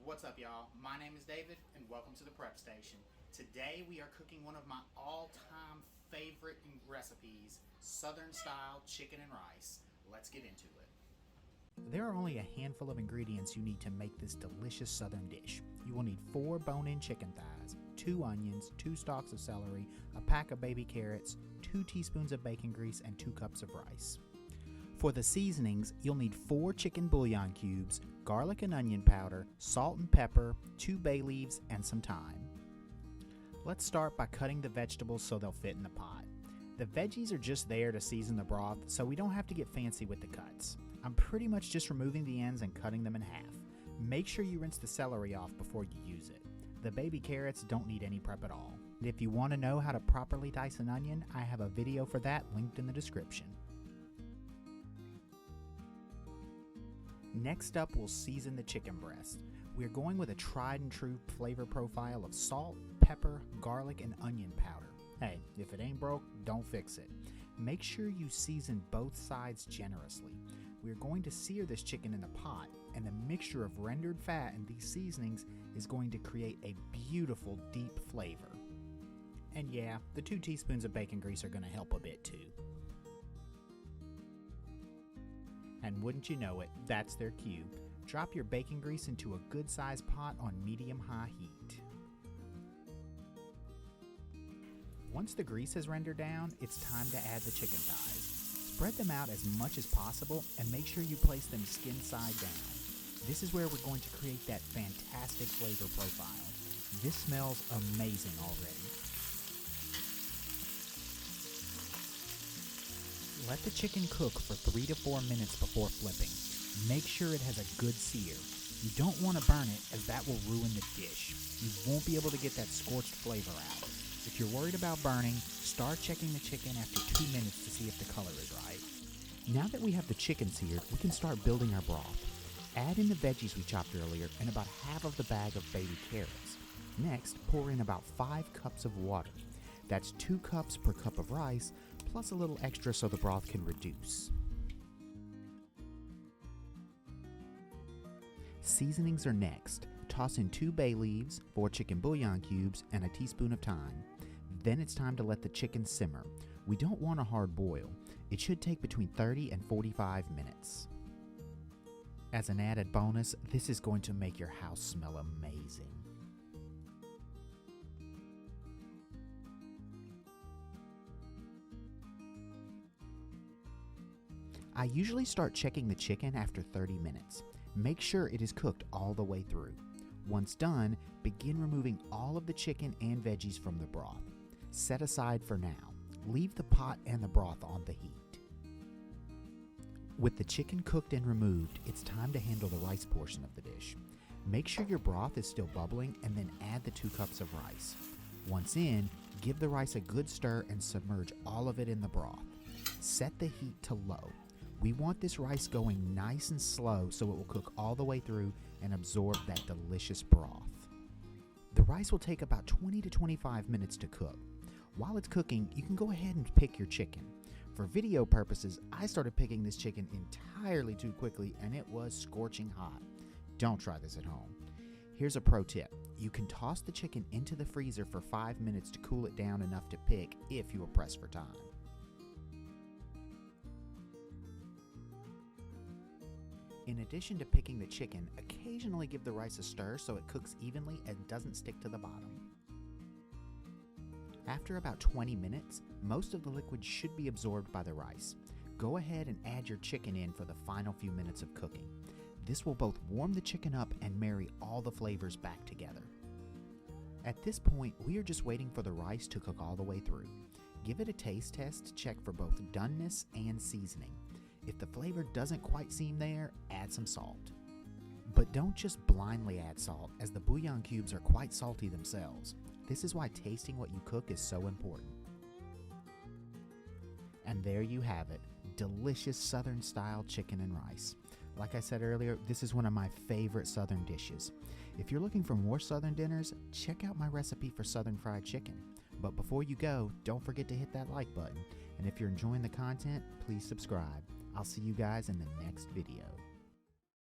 What's up, y'all? My name is David and welcome to the Prep Station. Today we are cooking one of my all-time favorite recipes, Southern style chicken and rice. Let's get into it. There are only a handful of ingredients you need to make this delicious Southern dish. You will need 4 bone-in chicken thighs, 2 onions, 2 stalks of celery, a pack of baby carrots, 2 teaspoons of bacon grease, and 2 cups of rice. For the seasonings, you'll need 4 chicken bouillon cubes, garlic and onion powder, salt and pepper, 2 bay leaves, and some thyme. Let's start by cutting the vegetables so they'll fit in the pot. The veggies are just there to season the broth, so we don't have to get fancy with the cuts. I'm pretty much just removing the ends and cutting them in half. Make sure you rinse the celery off before you use it. The baby carrots don't need any prep at all. And if you want to know how to properly dice an onion, I have a video for that linked in the description. Next up, we'll season the chicken breast. We're going with a tried and true flavor profile of salt, pepper, garlic, and onion powder. Hey, if it ain't broke, don't fix it. Make sure you season both sides generously. We're going to sear this chicken in the pot, and the mixture of rendered fat and these seasonings is going to create a beautiful deep flavor. And yeah, the 2 teaspoons of bacon grease are going to help a bit too. And wouldn't you know it, that's their cue. Drop your bacon grease into a good sized pot on medium-high heat. Once the grease has rendered down, it's time to add the chicken thighs. Spread them out as much as possible and make sure you place them skin side down. This is where we're going to create that fantastic flavor profile. This smells amazing already. Let the chicken cook for 3 to 4 minutes before flipping. Make sure it has a good sear. You don't want to burn it, as that will ruin the dish. You won't be able to get that scorched flavor out. If you're worried about burning, start checking the chicken after 2 minutes to see if the color is right. Now that we have the chicken seared, we can start building our broth. Add in the veggies we chopped earlier and about half of the bag of baby carrots. Next, pour in about 5 cups of water. That's 2 cups per cup of rice, plus a little extra so the broth can reduce. Seasonings are next. Toss in 2 bay leaves, 4 chicken bouillon cubes, and a teaspoon of thyme. Then it's time to let the chicken simmer. We don't want a hard boil. It should take between 30 and 45 minutes. As an added bonus, this is going to make your house smell amazing. I usually start checking the chicken after 30 minutes. Make sure it is cooked all the way through. Once done, begin removing all of the chicken and veggies from the broth. Set aside for now. Leave the pot and the broth on the heat. With the chicken cooked and removed, it's time to handle the rice portion of the dish. Make sure your broth is still bubbling and then add the 2 cups of rice. Once in, give the rice a good stir and submerge all of it in the broth. Set the heat to low. We want this rice going nice and slow so it will cook all the way through and absorb that delicious broth. The rice will take about 20 to 25 minutes to cook. While it's cooking, you can go ahead and pick your chicken. For video purposes, I started picking this chicken entirely too quickly and it was scorching hot. Don't try this at home. Here's a pro tip. You can toss the chicken into the freezer for 5 minutes to cool it down enough to pick if you are pressed for time. In addition to picking the chicken, occasionally give the rice a stir so it cooks evenly and doesn't stick to the bottom. After about 20 minutes, most of the liquid should be absorbed by the rice. Go ahead and add your chicken in for the final few minutes of cooking. This will both warm the chicken up and marry all the flavors back together. At this point, we are just waiting for the rice to cook all the way through. Give it a taste test to check for both doneness and seasoning. If the flavor doesn't quite seem there, add some salt. But don't just blindly add salt, as the bouillon cubes are quite salty themselves. This is why tasting what you cook is so important. And there you have it, delicious Southern style chicken and rice. Like I said earlier, this is one of my favorite Southern dishes. If you're looking for more Southern dinners, check out my recipe for Southern fried chicken. But before you go, don't forget to hit that like button. And if you're enjoying the content, please subscribe. I'll see you guys in the next video.